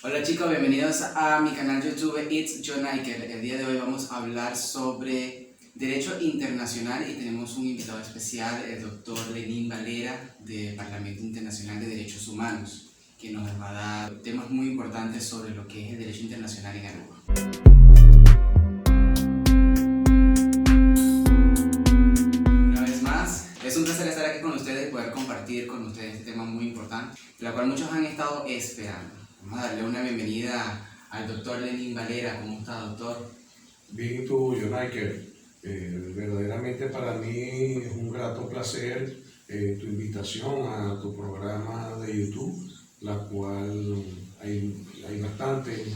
Hola chicos, bienvenidos a mi canal YouTube It's John Niker. El día de hoy vamos a hablar sobre Derecho Internacional y tenemos un invitado especial, el doctor Lenín Valera del Parlamento Internacional de Derechos Humanos, que nos va a dar temas muy importantes sobre lo que es el Derecho Internacional en Aruba. Una vez más, es un placer estar aquí con ustedes y poder compartir con ustedes este tema muy importante, la cual muchos han estado esperando. Vamos a darle una bienvenida al doctor Lenín Valera. ¿Cómo está, doctor? Bien, ¿y tú, John Niker? Verdaderamente para mí es un grato placer tu invitación a tu programa de YouTube, la cual hay bastantes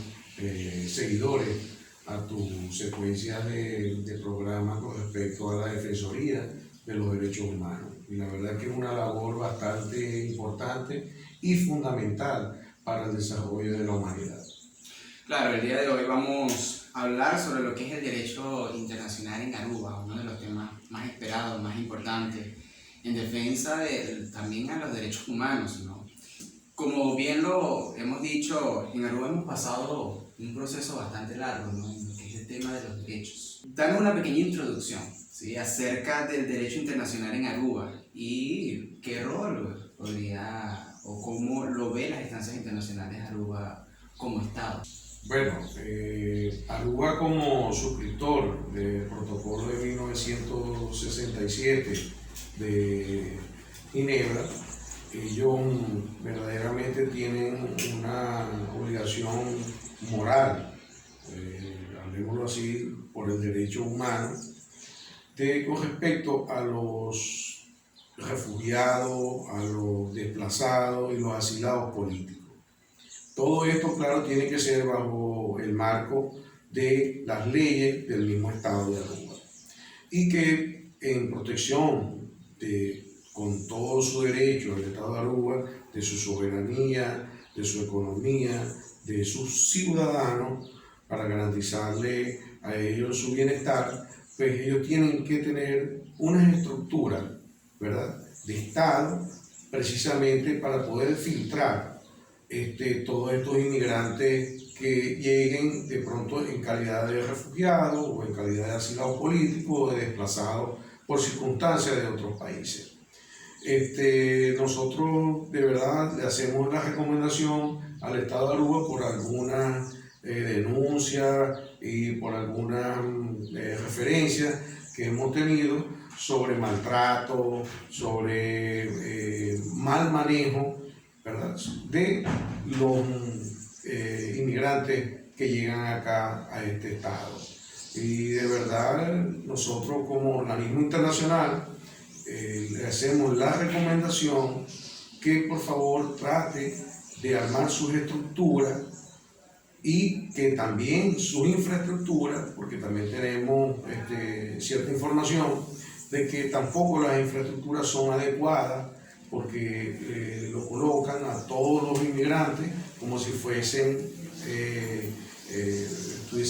seguidores a tus secuencias de programas con respecto a la Defensoría de los Derechos Humanos. Y la verdad que es una labor bastante importante y fundamental para el desarrollo de la humanidad. Claro, el día de hoy vamos a hablar sobre lo que es el derecho internacional en Aruba, uno de los temas más esperados, más importantes, en defensa también a los derechos humanos, ¿no? Como bien lo hemos dicho, en Aruba hemos pasado un proceso bastante largo, ¿no?, en lo que es el tema de los derechos. Dame una pequeña introducción, ¿sí?, acerca del derecho internacional en Aruba y qué rol podría o cómo lo ven las instancias internacionales de Aruba como Estado. Bueno, Aruba como suscriptor del protocolo de 1967 de Ginebra, ellos verdaderamente tienen una obligación moral, hablemoslo así, por el derecho humano, con respecto a los refugiados, a los desplazados y los asilados políticos. Todo esto, claro, tiene que ser bajo el marco de las leyes del mismo Estado de Aruba y que en protección con todos sus derechos del Estado de Aruba, de su soberanía, de su economía, de sus ciudadanos, para garantizarle a ellos su bienestar, pues ellos tienen que tener unas estructuras, ¿verdad?, de Estado, precisamente para poder filtrar todos estos inmigrantes que lleguen de pronto en calidad de refugiados o en calidad de asilados políticos o de desplazados por circunstancias de otros países. Nosotros de verdad le hacemos la recomendación al Estado de Aruba por algunas denuncias y por algunas referencias que hemos tenido sobre maltrato, sobre mal manejo, ¿verdad?, de los inmigrantes que llegan acá a este estado. Y de verdad nosotros como organismo internacional le hacemos la recomendación que por favor trate de armar sus estructuras y que también sus infraestructuras, porque también tenemos cierta información de que tampoco las infraestructuras son adecuadas, porque lo colocan a todos los inmigrantes como si estuviese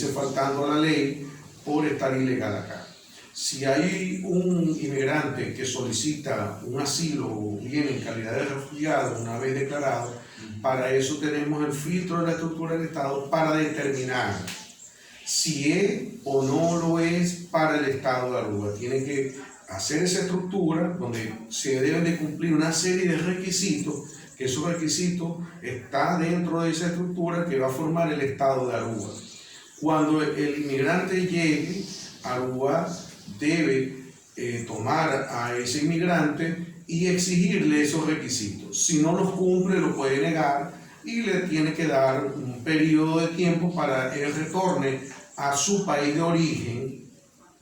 faltando a la ley por estar ilegal acá. Si hay un inmigrante que solicita un asilo o viene en calidad de refugiado una vez declarado, para eso tenemos el filtro de la estructura del Estado para determinar si es o no lo es para el Estado de Aruba. Tiene que hacer esa estructura donde se deben de cumplir una serie de requisitos, que esos requisitos están dentro de esa estructura que va a formar el Estado de Aruba. Cuando el inmigrante llegue, Aruba debe tomar a ese inmigrante y exigirle esos requisitos. Si no los cumple, lo puede negar y le tiene que dar un periodo de tiempo para que él retorne a su país de origen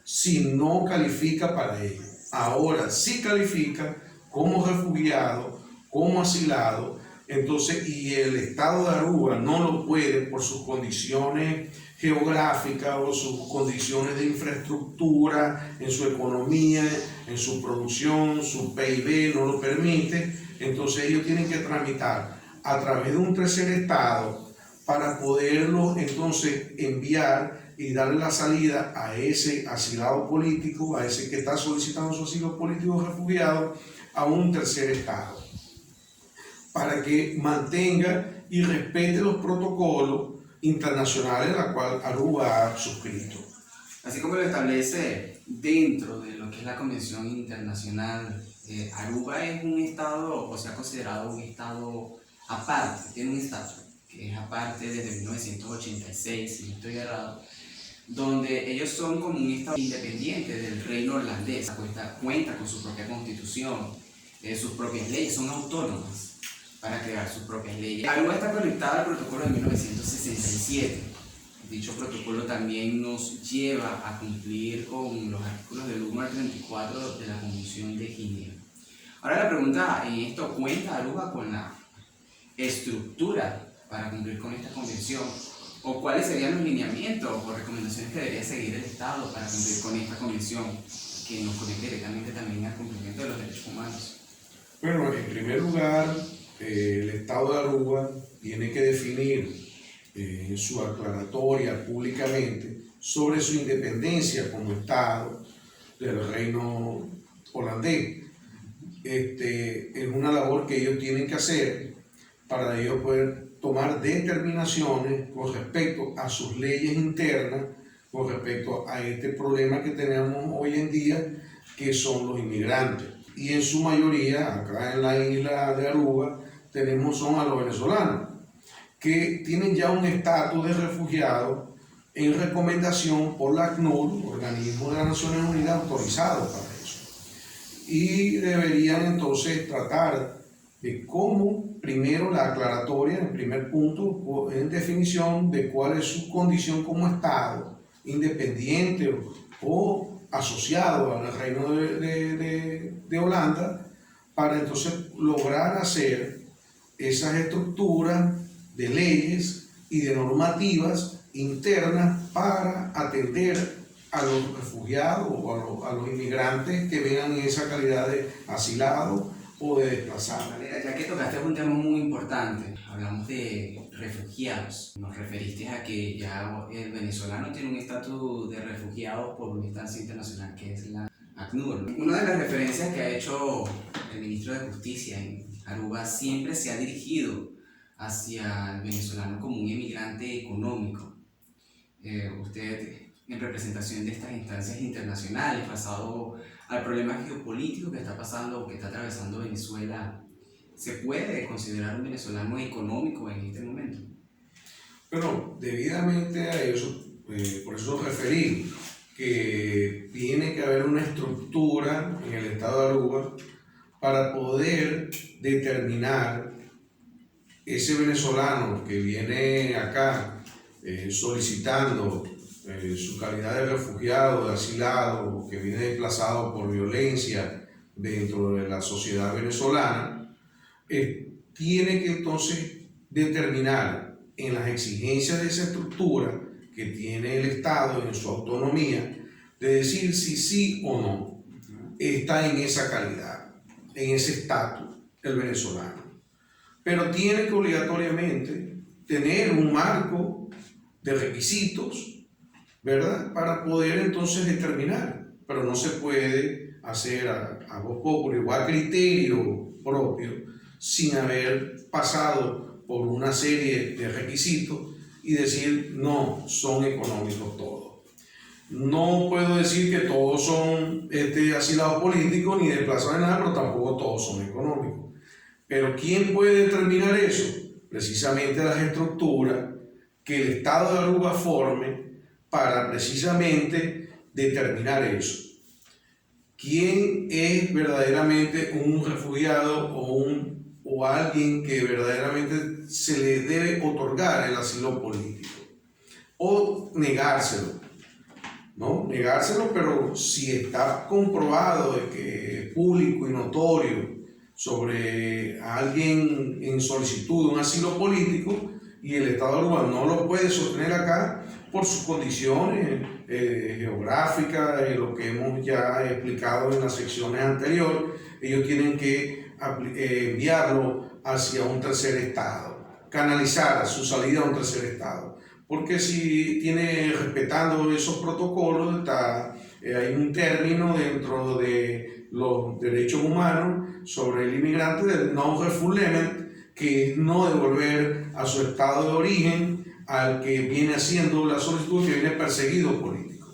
si no califica para ello. Ahora, si califica como refugiado, como asilado, entonces, y el Estado de Aruba no lo puede por sus condiciones geográficas o sus condiciones de infraestructura, en su economía, en su producción, su PIB no lo permite, entonces ellos tienen que tramitar a través de un tercer Estado para poderlo entonces enviar y darle la salida a ese asilado político, a ese que está solicitando su asilo político refugiado, a un tercer Estado, para que mantenga y respete los protocolos internacionales a los cuales Aruba ha suscrito. Así como lo establece dentro de lo que es la Convención Internacional, Aruba es un estado, o se ha considerado un estado aparte, tiene un estatus que es aparte desde 1986, si no estoy errado, donde ellos son como un estado independiente del reino holandés, cuenta con su propia constitución, sus propias leyes, son autónomas para crear sus propias leyes. Aruba está conectada al protocolo de 1967. Dicho protocolo también nos lleva a cumplir con los artículos del 1 al 34 de la Convención de Ginebra. Ahora la pregunta en esto, ¿cuenta Aruba con la estructura para cumplir con esta convención? ¿O cuáles serían los lineamientos o recomendaciones que debería seguir el Estado para cumplir con esta convención que nos conecte directamente también al cumplimiento de los derechos humanos? Bueno, en primer lugar, el Estado de Aruba tiene que definir en su aclaratoria públicamente sobre su independencia como Estado del reino holandés. Es una labor que ellos tienen que hacer para ellos poder tomar determinaciones con respecto a sus leyes internas, con respecto a este problema que tenemos hoy en día, que son los inmigrantes. Y en su mayoría, acá en la isla de Aruba, son a los venezolanos, que tienen ya un estatus de refugiado en recomendación por la ACNUR, organismo de las Naciones Unidas autorizado para eso. Y deberían entonces tratar de cómo, primero la aclaratoria, en primer punto, en definición de cuál es su condición como Estado, independiente o asociado al Reino de Holanda, para entonces lograr hacer esas estructuras de leyes y de normativas internas para atender a los refugiados o a los inmigrantes que vengan en esa calidad de asilados o de desplazados. Ya que tocaste un tema muy importante, hablamos de refugiados. Nos referiste a que ya el venezolano tiene un estatus de refugiado por una instancia internacional que es la ACNUR. Una de las referencias que ha hecho el ministro de Justicia en Aruba siempre se ha dirigido hacia el venezolano como un emigrante económico. Usted, en representación de estas instancias internacionales, basado al problema geopolítico que está pasando o que está atravesando Venezuela, ¿se puede considerar un venezolano económico en este momento? Bueno, debidamente a eso, por eso referí que tiene que haber una estructura en el estado de Aruba para poder determinar ese venezolano que viene acá solicitando su calidad de refugiado, de asilado, que viene desplazado por violencia dentro de la sociedad venezolana, tiene que entonces determinar en las exigencias de esa estructura que tiene el Estado en su autonomía, de decir si sí o no está en esa calidad, en ese estatus el venezolano. Pero tiene que obligatoriamente tener un marco de requisitos, ¿verdad?, para poder entonces determinar. Pero no se puede hacer a voz populi o a criterio propio sin haber pasado por una serie de requisitos y decir no, son económicos todos. No puedo decir que todos son asilados políticos ni desplazados de nada, pero tampoco todos son económicos. Pero ¿quién puede determinar eso? Precisamente las estructuras que el Estado de Aruba forme para precisamente determinar eso. ¿Quién es verdaderamente un refugiado o alguien que verdaderamente se le debe otorgar el asilo político? O negárselo, ¿no? Negárselo, pero si está comprobado de que es público y notorio sobre alguien en solicitud de un asilo político y el Estado de Aruba no lo puede sostener acá por sus condiciones geográficas, lo que hemos ya explicado en las secciones anteriores, ellos tienen que enviarlo hacia un tercer estado, canalizar su salida a un tercer estado. Porque si tiene, respetando esos protocolos, hay un término dentro de los derechos humanos sobre el inmigrante del non-refoulement, que es no devolver a su estado de origen al que viene haciendo la solicitud, que viene perseguido político.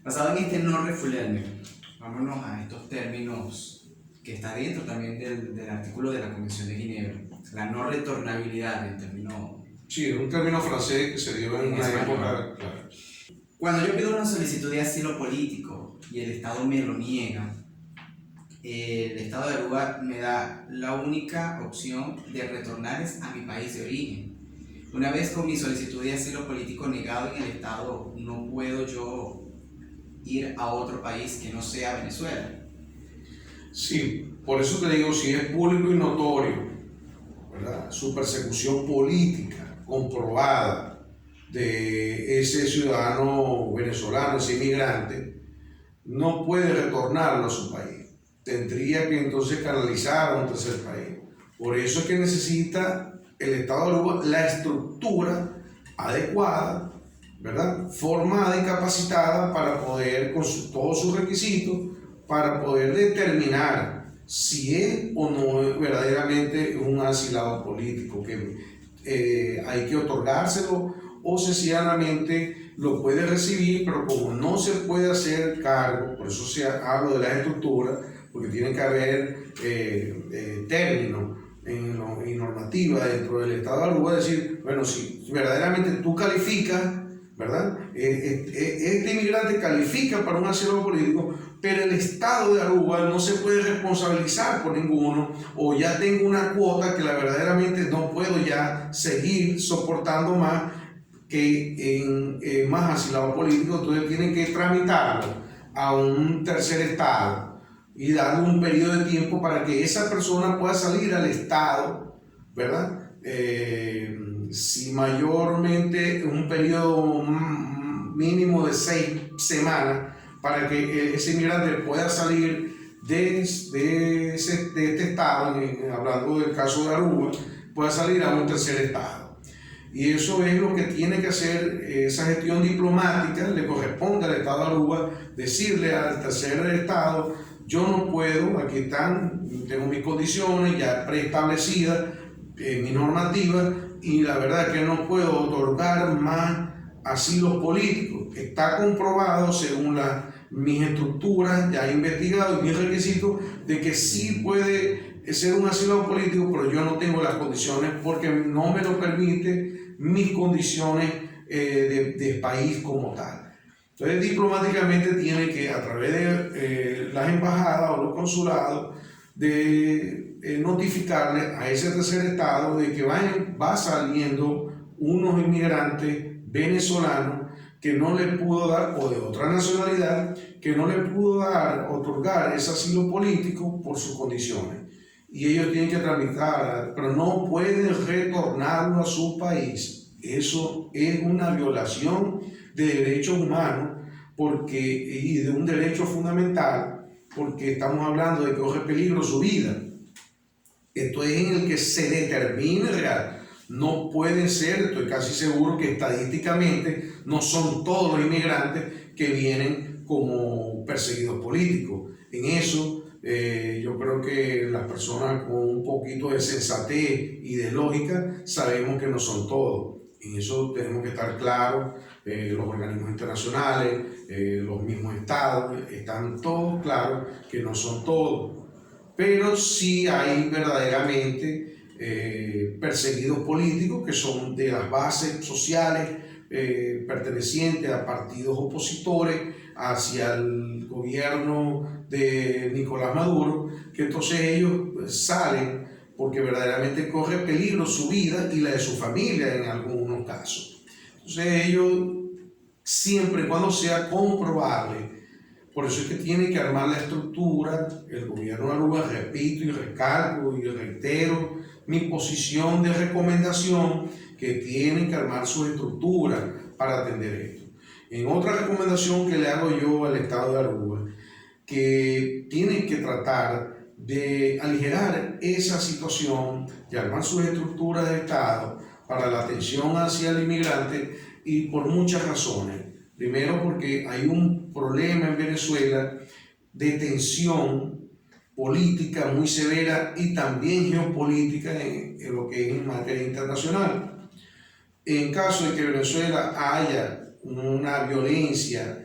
Basado en este no refoulement, vámonos a estos términos que está dentro también del artículo de la Convención de Ginebra, la no retornabilidad en términos... Sí, es un término francés que se dio en una época, claro. Cuando yo pido una solicitud de asilo político y el Estado me lo niega, el Estado de Aruba me da la única opción de retornar a mi país de origen. Una vez con mi solicitud de asilo político negado en el Estado, no puedo yo ir a otro país que no sea Venezuela. Sí, por eso te digo, si es público y notorio, ¿verdad?, su persecución política comprobada de ese ciudadano venezolano, ese inmigrante, no puede retornarlo a su país. Tendría que entonces canalizar a un tercer país. Por eso es que necesita el Estado de Aruba la estructura adecuada, ¿verdad?, formada y capacitada para poder, con todos sus requisitos, para poder determinar si es o no es verdaderamente un asilado político, que hay que otorgárselo, o sencillamente lo puede recibir, pero como no se puede hacer cargo, por eso hablo de las estructuras, porque tiene que haber términos y normativa dentro del Estado de Aruba, decir, bueno, si verdaderamente tú calificas, ¿verdad?, este inmigrante califica para un asilo político, pero el Estado de Aruba no se puede responsabilizar por ninguno, o ya tengo una cuota que verdaderamente no puedo ya seguir soportando más que en más asilado político, entonces tienen que tramitarlo a un tercer Estado y darle un periodo de tiempo para que esa persona pueda salir al Estado, ¿verdad? Si mayormente un periodo mínimo de 6 semanas, para que ese inmigrante pueda salir de este Estado, hablando del caso de Aruba, pueda salir a un tercer Estado. Y eso es lo que tiene que hacer esa gestión diplomática. Le corresponde al Estado de Aruba decirle al tercer Estado: yo no puedo, aquí están, tengo mis condiciones ya preestablecidas, mi normativa, y la verdad es que no puedo otorgar más asilos políticos. Está comprobado según mis estructuras, ya he investigado y mis requisitos, de que sí puede ser un asilo político, pero yo no tengo las condiciones porque no me lo permite mis condiciones de país como tal. Entonces, diplomáticamente tiene que, a través de las embajadas o los consulados, de notificarle a ese tercer Estado de que va saliendo unos inmigrantes venezolanos que no le pudo dar, o de otra nacionalidad, que no le pudo otorgar ese asilo político por sus condiciones. Y ellos tienen que tramitar, pero no pueden retornarlo a su país. Eso es una violación de derechos humanos y de un derecho fundamental, porque estamos hablando de que corre peligro su vida. Esto es en el que se determine real. No puede ser, estoy casi seguro que estadísticamente no son todos los inmigrantes que vienen como perseguidos políticos. En eso yo creo que las personas con un poquito de sensatez y de lógica sabemos que no son todos. En eso tenemos que estar claros. Los organismos internacionales, los mismos estados, están todos claros que no son todos. Pero sí hay verdaderamente perseguidos políticos que son de las bases sociales pertenecientes a partidos opositores hacia el gobierno de Nicolás Maduro, que entonces ellos salen porque verdaderamente corre peligro su vida y la de su familia en algunos casos. Entonces ellos, siempre y cuando sea comprobable, por eso es que tiene que armar la estructura, el gobierno de Aruba, repito y recalco y reitero mi posición de recomendación, que tienen que armar su estructura para atender esto. En otra recomendación que le hago yo al Estado de Aruba, que tienen que tratar de aligerar esa situación, de armar sus estructuras de Estado para la atención hacia el inmigrante, y por muchas razones. Primero, porque hay un problema en Venezuela de tensión política muy severa y también geopolítica en lo que es en materia internacional. En caso de que Venezuela haya una violencia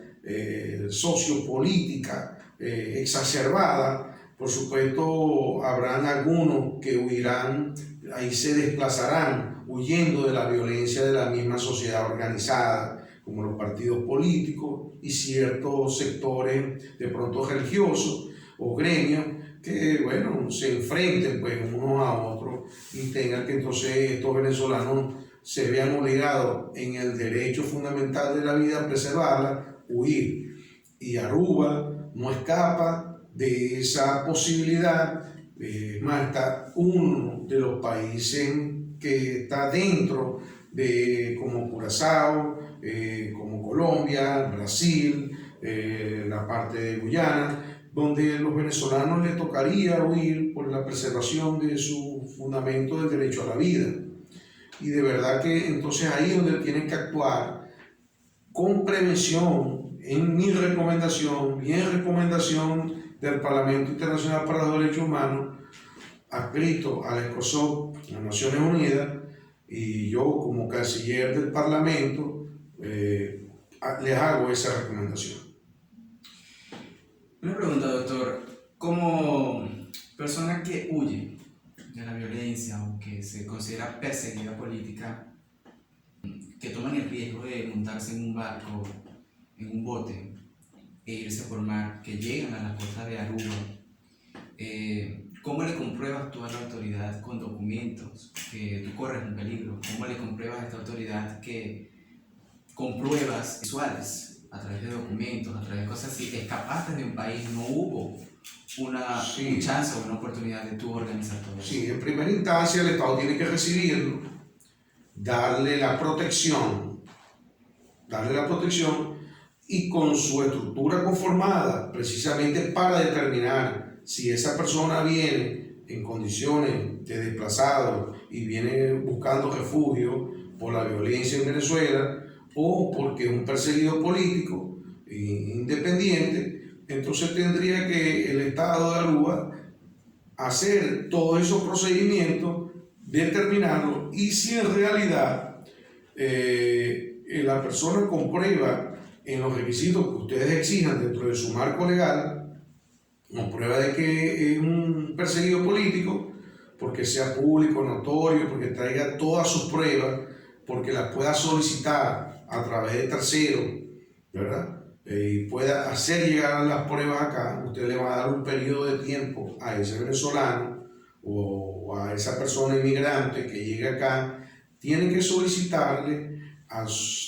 sociopolítica exacerbada, por supuesto habrán algunos que huirán, ahí se desplazarán huyendo de la violencia de la misma sociedad organizada, como los partidos políticos y ciertos sectores de pronto religiosos o gremios que, bueno, se enfrenten pues unos a otros y tengan que entonces estos venezolanos se vean obligados en el derecho fundamental de la vida a preservarla, huir. Y Aruba no escapa de esa posibilidad. Más, está uno de los países que está dentro de, como Curazao, como Colombia, Brasil, la parte de Guyana, donde los venezolanos les tocaría huir por la preservación de su fundamento del derecho a la vida. Y de verdad que entonces ahí es donde tienen que actuar con prevención, en mi recomendación y en recomendación del Parlamento Internacional para los Derechos Humanos, adscrito al ECOSOC, las Naciones Unidas, y yo como canciller del Parlamento les hago esa recomendación. Una pregunta, doctor. Como persona que huye de la violencia o que se considera perseguida política, que toman el riesgo de montarse en un barco, en un bote, e irse por mar, que llegan a la costa de Aruba, ¿cómo le compruebas tú a la autoridad con documentos que tú corres un peligro? ¿Cómo le compruebas a esta autoridad que con pruebas visuales, a través de documentos, a través de cosas así, escapaste de un país, no hubo una chance o una oportunidad de tú organizar todo eso? Sí, en primera instancia el Estado tiene que recibirlo, darle la protección y con su estructura conformada precisamente para determinar si esa persona viene en condiciones de desplazado y viene buscando refugio por la violencia en Venezuela o porque es un perseguido político independiente, entonces tendría que el Estado de Aruba hacer todos esos procedimientos, determinarlos, y si en realidad la persona comprueba en los requisitos que ustedes exijan dentro de su marco legal, comprueba de que es un perseguido político, porque sea público, notorio, porque traiga todas sus pruebas, porque las pueda solicitar a través de terceros, ¿verdad? Y pueda hacer llegar las pruebas acá, usted le va a dar un periodo de tiempo a ese venezolano o a esa persona inmigrante que llega acá, tiene que solicitarle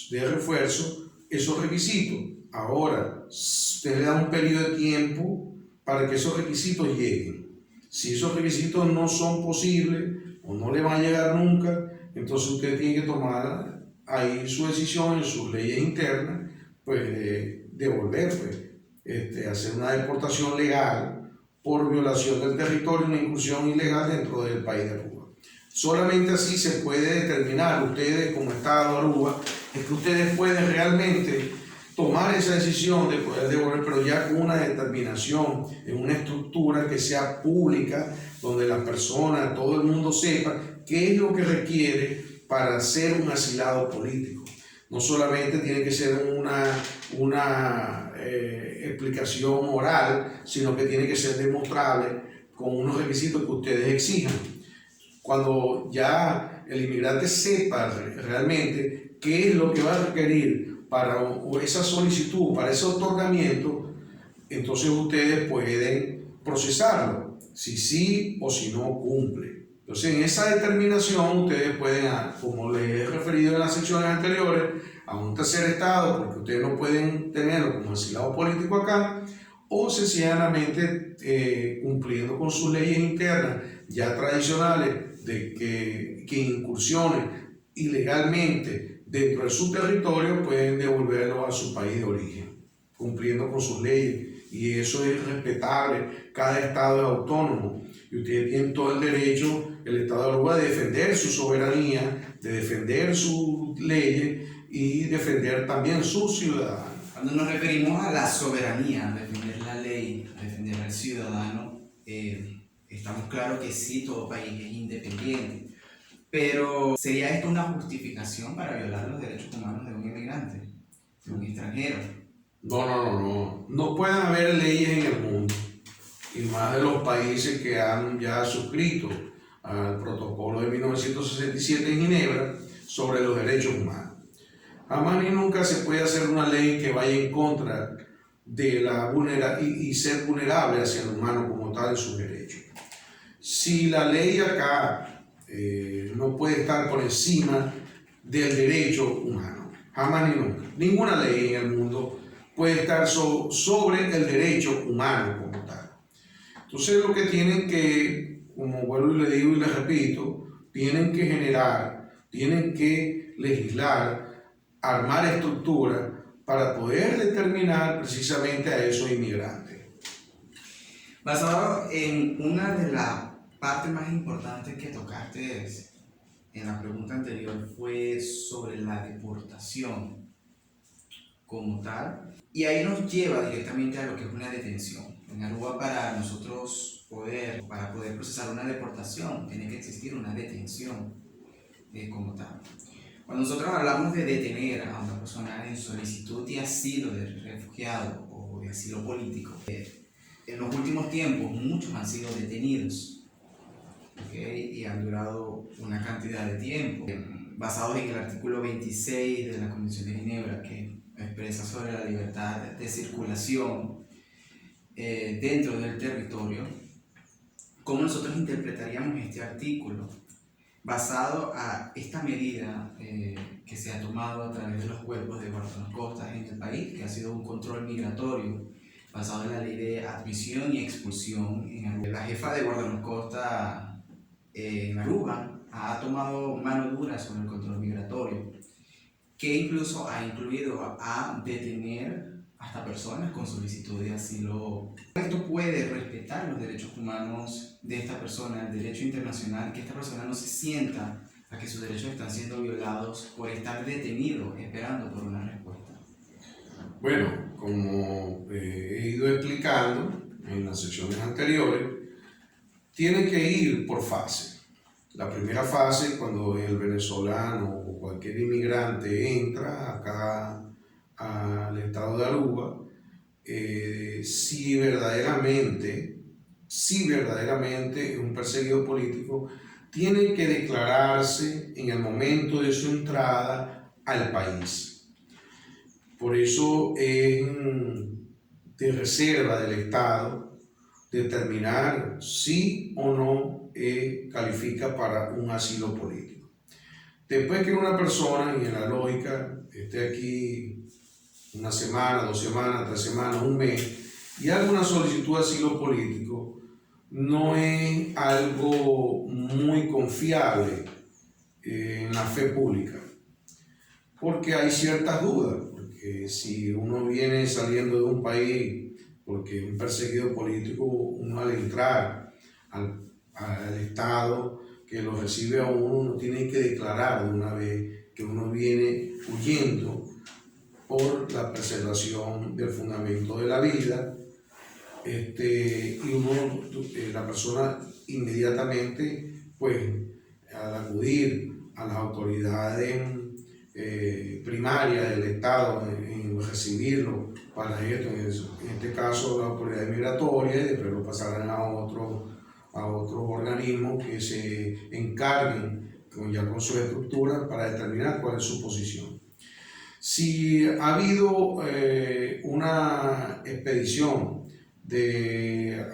de refuerzo esos requisitos. Ahora, usted le da un periodo de tiempo para que esos requisitos lleguen. Si esos requisitos no son posibles o no le van a llegar nunca, entonces usted tiene que tomar ahí su decisión en sus leyes internas, pues devolver, pues, hacer una deportación legal por violación del territorio, una incursión ilegal dentro del país de Aruba. Solamente así se puede determinar, ustedes como Estado de Aruba, es que ustedes pueden realmente tomar esa decisión de poder devolver, pero ya con una determinación en una estructura que sea pública, donde las personas, todo el mundo sepa qué es lo que requiere para ser un asilado político. No solamente tiene que ser una explicación oral, sino que tiene que ser demostrable con unos requisitos que ustedes exijan. Cuando ya el inmigrante sepa realmente qué es lo que va a requerir para esa solicitud, para ese otorgamiento, entonces ustedes pueden procesarlo, si sí o si no cumple. Entonces, en esa determinación ustedes pueden, como les he referido en las secciones anteriores, a un tercer estado, porque ustedes no pueden tenerlo como asilado político acá, o sencillamente cumpliendo con sus leyes internas ya tradicionales de que incursiones ilegalmente dentro de su territorio pueden devolverlo a su país de origen, cumpliendo con sus leyes. Y eso es respetable, cada estado es autónomo y ustedes tienen todo el derecho, el Estado de Aruba, de defender su soberanía, de defender sus leyes y defender también sus ciudadanos. Cuando nos referimos a la soberanía, a defender la ley, a defender al ciudadano, estamos claros que sí, todo país es independiente, pero ¿sería esto una justificación para violar los derechos humanos de un inmigrante, de un extranjero? No. No pueden haber leyes en el mundo, y más de los países que han ya suscrito al protocolo de 1967 en Ginebra sobre los derechos humanos. Jamás ni nunca se puede hacer una ley que vaya en contra de la y ser vulnerable hacia el humano como tal en sus derechos. Si la ley acá no puede estar por encima del derecho humano, jamás ni nunca. Ninguna ley en el mundo puede estar sobre el derecho humano como tal. Entonces lo que tienen que, como vuelvo y le digo y le repito, tienen que generar, tienen que legislar, armar estructuras para poder determinar precisamente a esos inmigrantes. Basado en una de las partes más importantes que tocaste en la pregunta anterior fue sobre la deportación como tal, y ahí nos lleva directamente a lo que es una detención. En Aruba, para nosotros para poder procesar una deportación, tiene que existir una detención como tal. Cuando nosotros hablamos de detener a una persona en solicitud de asilo de refugiado o de asilo político, en los últimos tiempos muchos han sido detenidos, ¿okay? Y han durado una cantidad de tiempo, basados en el artículo 26 de la Convención de Ginebra, que expresa sobre la libertad de circulación dentro del territorio. ¿Cómo nosotros interpretaríamos este artículo basado a esta medida que se ha tomado a través de los cuerpos de guardacostas en el país, que ha sido un control migratorio basado en la ley de admisión y expulsión en Aruba? La jefa de guardacostas en Aruba ha tomado mano dura sobre el control migratorio, que incluso ha incluido a detener hasta personas con solicitud de asilo. Esto puede respetar los derechos humanos de esta persona, el derecho internacional, que esta persona no se sienta a que sus derechos están siendo violados por estar detenido esperando por una respuesta. Bueno, como he ido explicando en las sesiones anteriores, tiene que ir por fase. La primera fase, cuando el venezolano o cualquier inmigrante entra acá al estado de Aruba, si verdaderamente es un perseguido político, tiene que declararse en el momento de su entrada al país. Por eso es de reserva del Estado determinar si o no califica para un asilo político. Después que una persona, y en la lógica, esté aquí una semana, 2 semanas, 3 semanas, un mes, y haga una solicitud de asilo político, no es algo muy confiable en la fe pública, porque hay ciertas dudas, porque si uno viene saliendo de un país porque es un perseguido político, uno al entrar al Estado que lo recibe a uno tiene que declarar de una vez que uno viene huyendo por la preservación del fundamento de la vida, y la persona inmediatamente, pues, al acudir a las autoridades primarias del Estado en recibirlo para esto, en este caso la autoridad migratoria, y después lo pasarán a otros organismos que se encarguen ya con su estructura para determinar cuál es su posición. Si ha habido una expedición de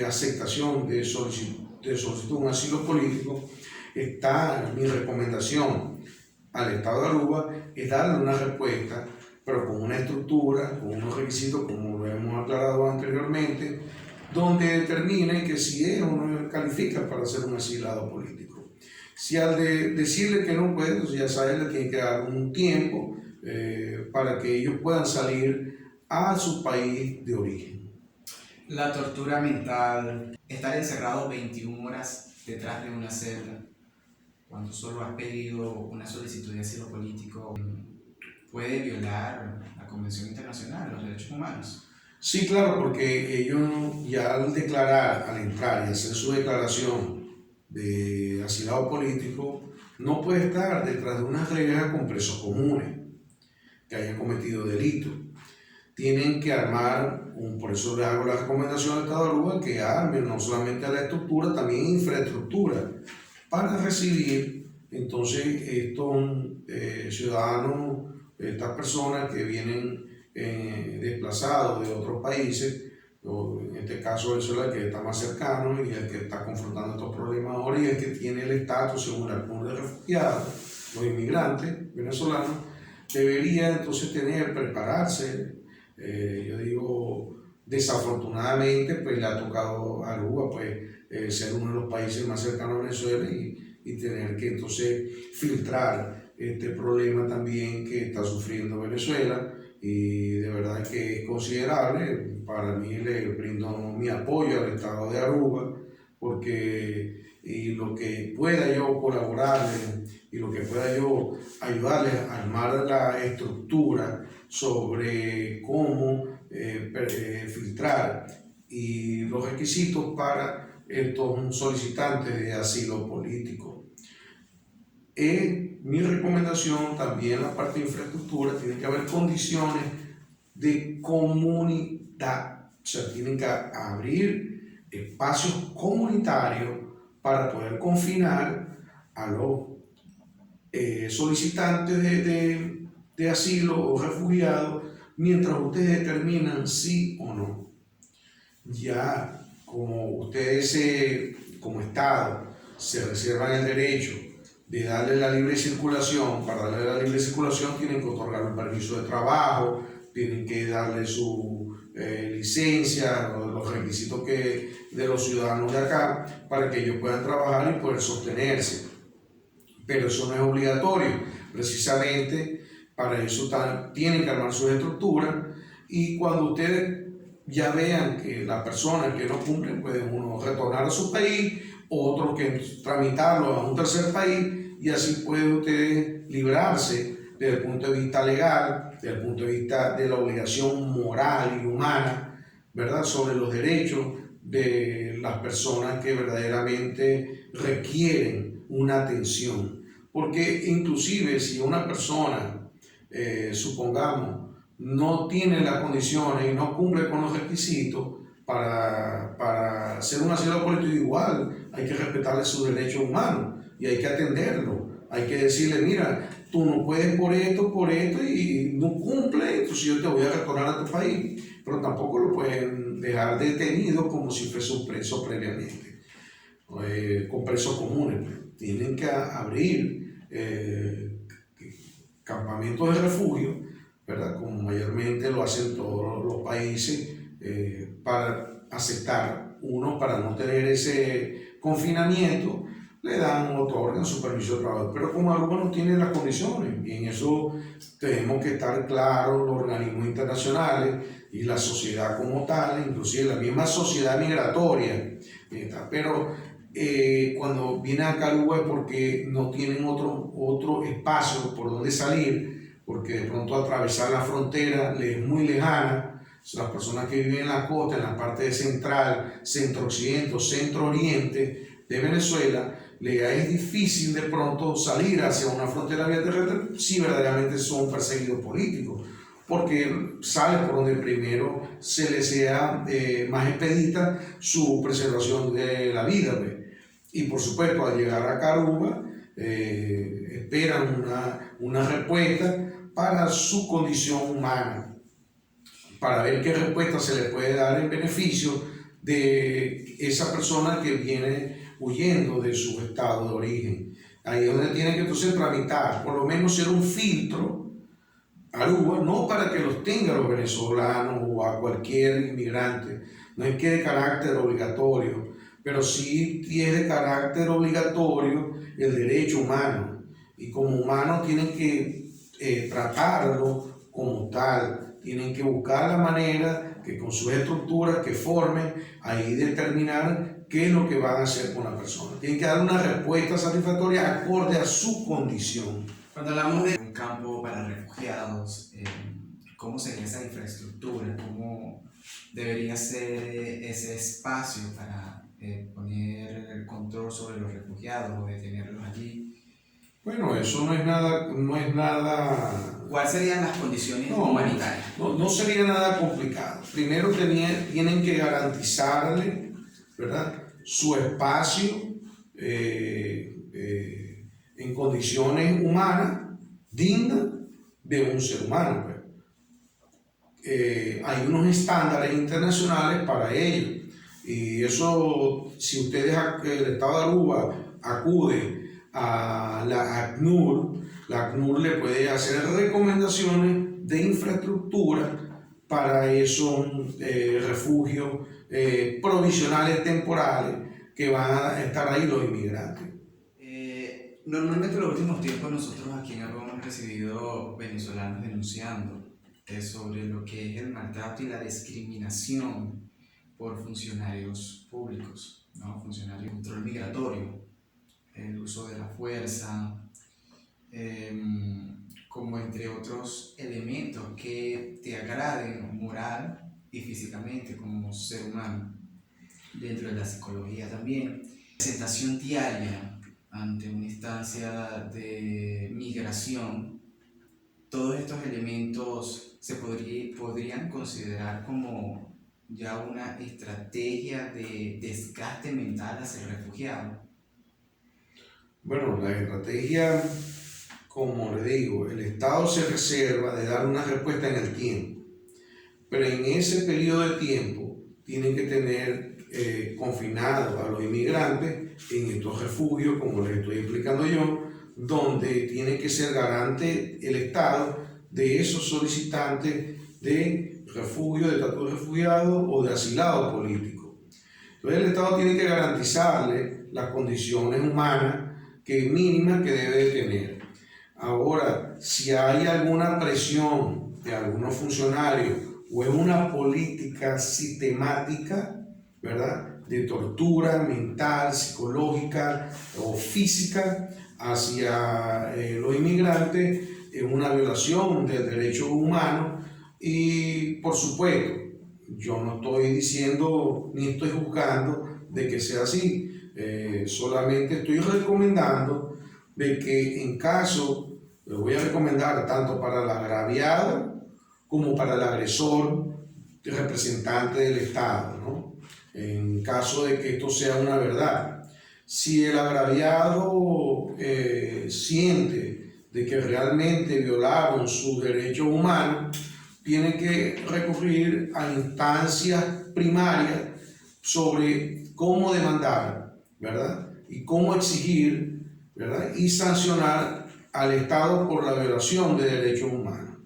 aceptación de solicitud de un asilo político, está mi recomendación al Estado de Aruba es darle una respuesta, pero con una estructura, con unos requisitos, como lo hemos aclarado anteriormente, donde determine que si él o no califica para ser un asilado político. Si al decirle que no puede, entonces ya sabe, le tiene que dar un tiempo para que ellos puedan salir a su país de origen. La tortura mental, estar encerrado 21 horas detrás de una celda, cuando solo has pedido una solicitud de asilo político, puede violar la Convención Internacional de los Derechos Humanos. Sí, claro, porque ellos ya al declarar, al entrar y hacer su declaración de asilado político, no puede estar detrás de unas reglas con presos comunes que hayan cometido delitos. Tienen que armar, por eso les hago la recomendación al Estado de Aruba, que armen no solamente la estructura, también infraestructura para recibir entonces estos ciudadanos, estas personas que vienen desplazados de otros países, o en este caso Venezuela, que está más cercano y el que está confrontando estos problemas ahora y el que tiene el estatus según el PNUD de refugiados, los inmigrantes venezolanos, debería entonces prepararse. Yo digo, desafortunadamente, pues le ha tocado a Aruba ser uno de los países más cercanos a Venezuela y tener que entonces filtrar este problema también que está sufriendo Venezuela, y de verdad que es considerable. Para mí le brindo mi apoyo al Estado de Aruba, porque y lo que pueda yo colaborarle y lo que pueda yo ayudarles a armar la estructura sobre cómo filtrar y los requisitos para estos solicitantes de asilo político. Mi recomendación también en la parte de infraestructura, tiene que haber condiciones de comunidad, o sea, tienen que abrir espacios comunitarios para poder confinar a los solicitantes de asilo o refugiados mientras ustedes determinan sí o no. Ya como ustedes como Estado se reservan el derecho de darle la libre circulación, para darle la libre circulación tienen que otorgar un permiso de trabajo, tienen que darle su licencia, los requisitos de los ciudadanos de acá, para que ellos puedan trabajar y poder sostenerse. Pero eso no es obligatorio, precisamente para eso tienen que armar sus estructuras, y cuando ustedes ya vean que las personas que no cumplen pueden uno retornar a su país, otros que tramitarlo a un tercer país, y así pueden ustedes librarse desde el punto de vista legal, desde el punto de vista de la obligación moral y humana, ¿verdad?, sobre los derechos de las personas que verdaderamente requieren una atención. Porque inclusive si una persona, supongamos, no tiene las condiciones y no cumple con los requisitos para ser un asilo político, igual hay que respetarle sus derechos humanos y hay que atenderlo. Hay que decirle, mira, tú no puedes por esto y no cumple, entonces yo te voy a retornar a tu país. Pero tampoco lo pueden dejar detenido como si fuese un preso previamente, con presos comunes. Tienen que abrir campamentos de refugio, ¿verdad?, como mayormente lo hacen todos los países, para aceptar uno, para no tener ese confinamiento, le otorgan su permiso de trabajo. Pero como Aruba no tiene las condiciones, y en eso tenemos que estar claros, los organismos internacionales y la sociedad como tal, inclusive la misma sociedad migratoria, pero cuando vienen a Aruba es porque no tienen otro espacio por donde salir, porque de pronto atravesar la frontera les es muy lejana. Las personas que viven en la costa, en la parte central, centro-occidente o centro-oriente de Venezuela, les es difícil de pronto salir hacia una frontera vía terrestre si verdaderamente son perseguidos políticos, porque sale por donde primero se les sea más expedita su preservación de la vida. Y por supuesto, al llegar a Aruba, esperan una respuesta para su condición humana, para ver qué respuesta se le puede dar en beneficio de esa persona que viene huyendo de su estado de origen. Ahí es donde tiene que entonces tramitar, por lo menos ser un filtro, Aruba, no para que los tenga los venezolanos o a cualquier inmigrante, no es que de carácter obligatorio, pero sí tiene de carácter obligatorio el derecho humano, y como humano tienen que tratarlo como tal, tienen que buscar la manera que con sus estructuras que formen, ahí determinar qué es lo que van a hacer con la persona. Tienen que dar una respuesta satisfactoria acorde a su condición. Cuando hablamos de un campo para refugiados, cómo sería esa infraestructura, cómo debería ser ese espacio para poner el control sobre los refugiados o detenerlos allí. Bueno, eso no es nada. ¿Cuáles serían las condiciones No, humanitarias? no sería nada complicado. Primero tienen que garantizarle, ¿verdad?, su espacio en condiciones humanas, dignas de un ser humano, pues. Hay unos estándares internacionales para ello. Y eso, si ustedes, el Estado de Aruba acude a la ACNUR le puede hacer recomendaciones de infraestructura para esos refugios provisionales temporales que van a estar ahí los inmigrantes. Normalmente en los últimos tiempos nosotros aquí en Aruba hemos recibido venezolanos denunciando sobre lo que es el maltrato y la discriminación por funcionarios públicos, ¿no? Funcionarios de control migratorio, el uso de la fuerza, como entre otros elementos que te agraden moral y físicamente como ser humano. Dentro de la psicología también, presentación diaria ante una instancia de migración, todos estos elementos se podrían considerar como ya una estrategia de desgaste mental hacia el refugiado. Bueno, la estrategia, como le digo, el Estado se reserva de dar una respuesta en el tiempo, pero en ese periodo de tiempo tienen que tener confinados a los inmigrantes en estos refugios, como les estoy explicando yo, donde tiene que ser garante el Estado de esos solicitantes de refugio, de estatus de refugiado o de asilado político. Entonces el Estado tiene que garantizarle las condiciones humanas mínimas que debe de tener. Ahora, si hay alguna presión de algunos funcionarios o es una política sistemática, ¿verdad?, de tortura mental, psicológica o física hacia los inmigrantes, es una violación del derecho humano. Y por supuesto, yo no estoy diciendo ni estoy juzgando de que sea así, solamente estoy recomendando de que en caso, les voy a recomendar tanto para el agraviado como para el agresor, representante del Estado, ¿no?, en caso de que esto sea una verdad. Si el agraviado siente de que realmente violaron sus derechos humanos, tiene que recurrir a instancias primarias sobre cómo demandar, ¿verdad?, y cómo exigir, ¿verdad?, y sancionar al Estado por la violación de derechos humanos.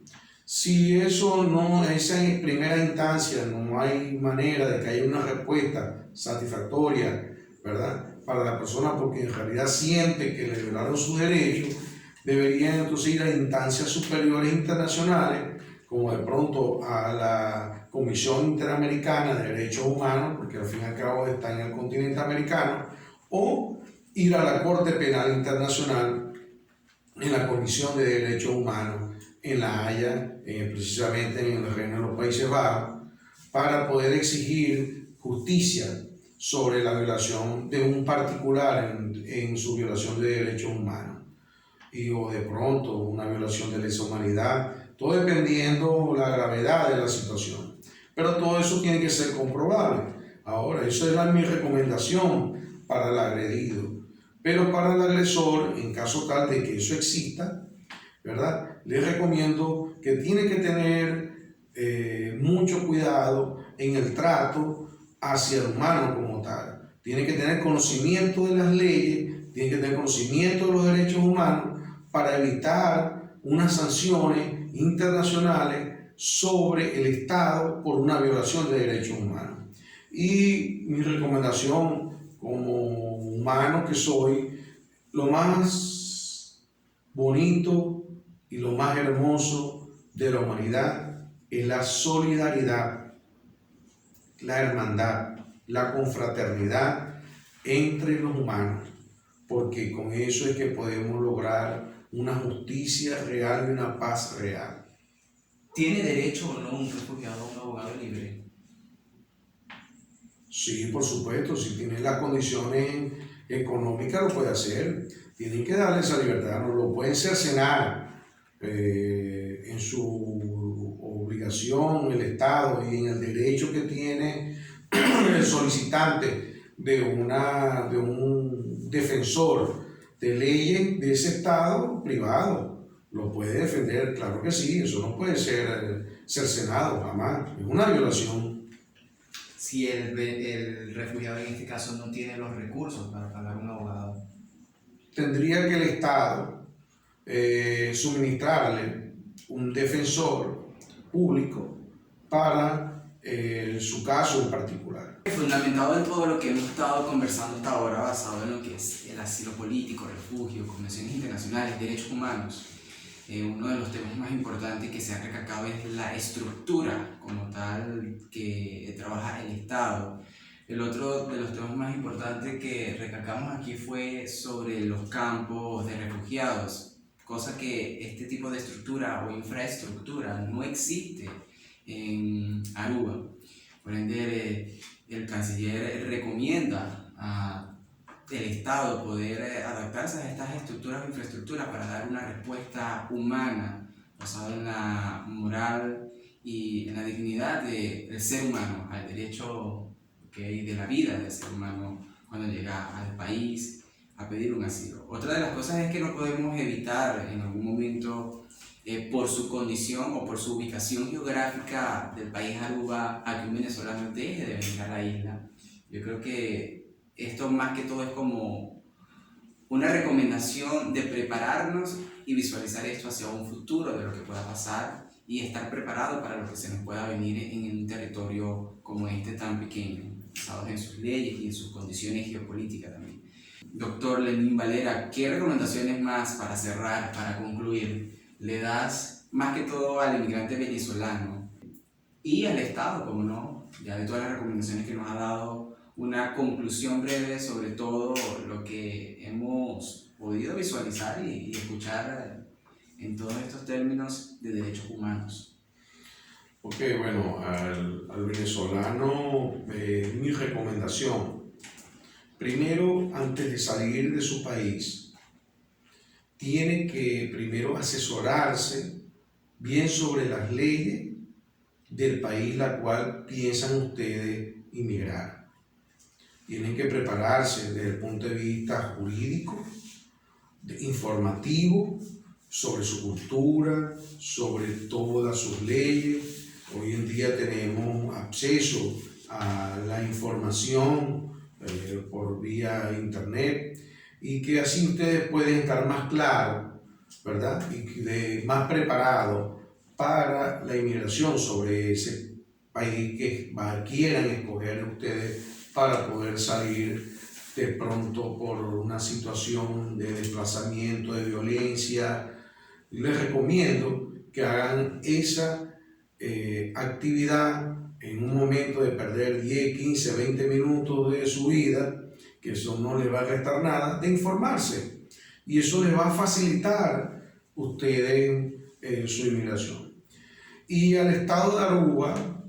Si eso no, esa en primera instancia, no hay manera de que haya una respuesta satisfactoria, ¿verdad?, para la persona, porque en realidad siente que le violaron sus derechos, deberían entonces ir a instancias superiores internacionales, como de pronto a la Comisión Interamericana de Derechos Humanos, porque al fin y al cabo está en el continente americano, o ir a la Corte Penal Internacional en la Comisión de Derechos Humanos en La Haya, precisamente en el Reino de los Países Bajos, para poder exigir justicia sobre la violación de un particular en su violación de derechos humanos, o de pronto una violación de lesa humanidad, todo dependiendo la gravedad de la situación. Pero todo eso tiene que ser comprobable. Ahora, eso es mi recomendación para el agredido. Pero para el agresor, en caso tal de que eso exista, ¿verdad?, les recomiendo que tiene que tener mucho cuidado en el trato hacia el humano como tal. Tiene que tener conocimiento de las leyes, tiene que tener conocimiento de los derechos humanos para evitar unas sanciones internacionales sobre el Estado por una violación de derechos humanos. Y mi recomendación como humano que soy, lo más bonito y lo más hermoso de la humanidad es la solidaridad, la hermandad, la confraternidad entre los humanos, porque con eso es que podemos lograr una justicia real y una paz real. ¿Tiene derecho o no un refugiado a un abogado libre? Sí, por supuesto, si tiene las condiciones económicas lo puede hacer. Tienen que darle esa libertad, no lo pueden cercenar en su obligación, el Estado y en el derecho que tiene el solicitante de un defensor de leyes de ese Estado privado. Lo puede defender, claro que sí, eso no puede ser cercenado jamás, es una violación. Si el refugiado en este caso no tiene los recursos para pagar un abogado. Tendría que el Estado suministrarle un defensor público para su caso en particular. Fundamentado en todo lo que hemos estado conversando hasta ahora, basado en lo que es el asilo político, refugio, convenciones internacionales, derechos humanos, uno de los temas más importantes que se ha recalcado es la estructura como tal que trabaja el Estado. El otro de los temas más importantes que recalcamos aquí fue sobre los campos de refugiados, cosa que este tipo de estructura o infraestructura no existe en Aruba. Por ende, el canciller recomienda al Estado poder adaptarse a estas estructuras o infraestructuras para dar una respuesta humana basada en la moral y en la dignidad del ser humano, al derecho de la vida del ser humano cuando llega al país a pedir un asilo. Otra de las cosas es que no podemos evitar en algún momento por su condición o por su ubicación geográfica del país Aruba a que un venezolano deje de venir a la isla. Yo creo que esto más que todo es como una recomendación de prepararnos y visualizar esto hacia un futuro de lo que pueda pasar y estar preparado para lo que se nos pueda venir en un territorio como este tan pequeño, basados en sus leyes y en sus condiciones geopolíticas también. Doctor Lenín Valera, ¿qué recomendaciones más para cerrar, para concluir, le das más que todo al inmigrante venezolano y al Estado, como no, ya de todas las recomendaciones que nos ha dado, una conclusión breve sobre todo lo que hemos podido visualizar y escuchar en todos estos términos de derechos humanos? Ok, bueno, al venezolano, mi recomendación, primero, antes de salir de su país, tiene que primero asesorarse bien sobre las leyes del país la cual piensan ustedes inmigrar. Tienen que prepararse desde el punto de vista jurídico, informativo, sobre su cultura, sobre todas sus leyes. Hoy en día tenemos acceso a la información por vía internet y que así ustedes pueden estar más claros, ¿verdad? Y más preparados para la inmigración sobre ese país que quieran escoger ustedes para poder salir de pronto por una situación de desplazamiento, de violencia. Les recomiendo que hagan esa actividad en un momento de perder 10, 15, 20 minutos de su vida, que eso no les va a restar nada, de informarse. Y eso les va a facilitar ustedes su inmigración. Y al Estado de Aruba,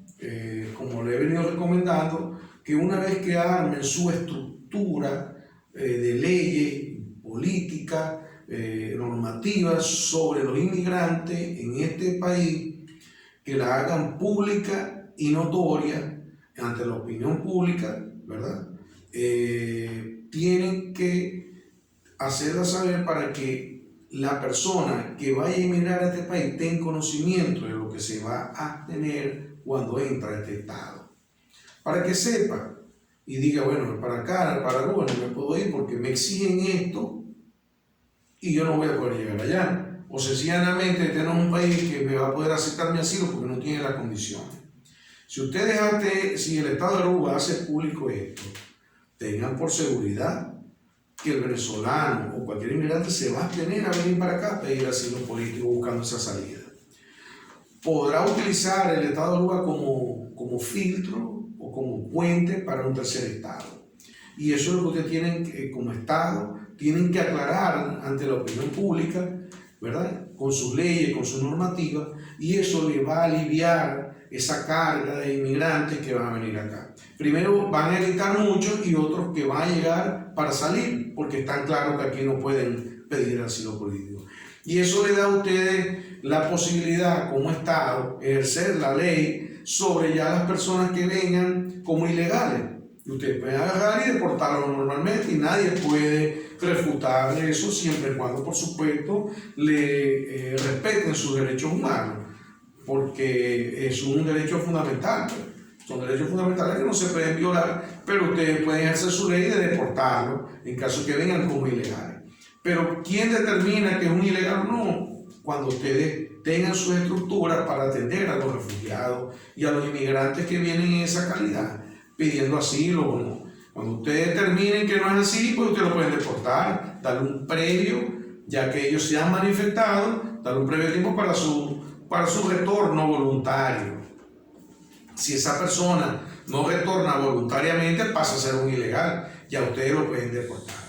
como le he venido recomendando, que una vez que armen su estructura de leyes, políticas, normativas sobre los inmigrantes en este país, que la hagan pública y notoria ante la opinión pública, ¿verdad? Tienen que hacerla saber para que la persona que vaya a emigrar a este país tenga conocimiento de lo que se va a tener cuando entra a este estado. Para que sepa y diga, bueno, para acá, para Aruba no me puedo ir porque me exigen esto y yo no voy a poder llegar allá. O sencillamente tenemos un país que me va a poder aceptar mi asilo porque no tiene las condiciones. Si el Estado de Aruba hace público esto, tengan por seguridad que el venezolano o cualquier inmigrante se va a tener a venir para acá a pedir asilo político buscando esa salida. Podrá utilizar el Estado de Aruba como filtro o como puente para un tercer Estado. Y eso es lo que ustedes tienen como Estado, tienen que aclarar ante la opinión pública ¿verdad? Con sus leyes, con sus normativas, y eso le va a aliviar esa carga de inmigrantes que van a venir acá. Primero van a evitar muchos y otros que van a llegar para salir, porque están claros que aquí no pueden pedir asilo político. Y eso le da a ustedes la posibilidad, como Estado, ejercer la ley sobre ya las personas que vengan como ilegales. Y ustedes pueden agarrar y deportarlos normalmente y nadie puede refutar eso siempre y cuando, por supuesto, le respeten sus derechos humanos, porque es un derecho fundamental. Son derechos fundamentales que no se pueden violar, pero ustedes pueden ejercer su ley de deportarlos en caso que vengan como ilegales. Pero ¿quién determina que es un ilegal o no? Cuando ustedes tengan sus estructuras para atender a los refugiados y a los inmigrantes que vienen en esa calidad, pidiendo asilo o no. Cuando ustedes determinen que no es así, pues ustedes lo pueden deportar, darle un previo, ya que ellos se han manifestado, darle un previo tiempo para su retorno voluntario. Si esa persona no retorna voluntariamente, pasa a ser un ilegal, ya ustedes lo pueden deportar.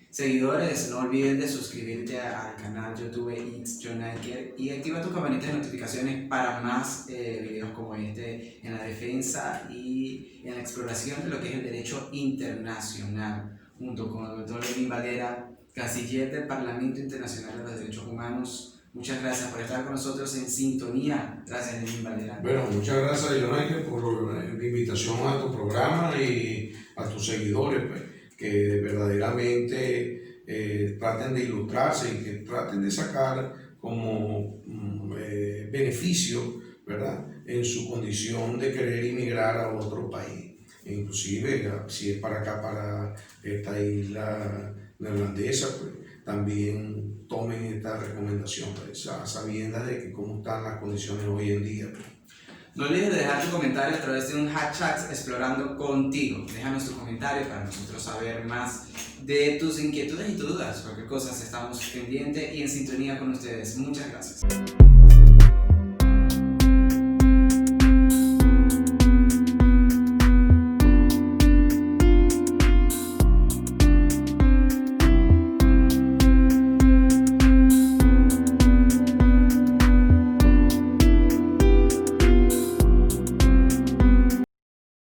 Seguidores, no olviden de suscribirte al canal YouTube It's John Anker y activa tu campanita de notificaciones para más videos como este en la defensa y en la exploración de lo que es el derecho internacional, junto con el doctor Levin Valera, canciller del Parlamento Internacional de los Derechos Humanos. Muchas gracias por estar con nosotros en sintonía. Gracias, Levin Valera. Bueno, muchas gracias, John Anker, por la invitación a tu programa y a tus seguidores, pues, que verdaderamente traten de ilustrarse y que traten de sacar como beneficio, ¿verdad?, en su condición de querer inmigrar a otro país. E inclusive, si es para acá, para esta isla neerlandesa, pues también tomen esta recomendación, pues, a sabiendas de que cómo están las condiciones hoy en día, pues. No olvides de dejar tu comentario a través de un hashtag explorando contigo. Déjanos tu comentario para nosotros saber más de tus inquietudes y tus dudas. Cualquier cosa, estamos pendientes y en sintonía con ustedes. Muchas gracias.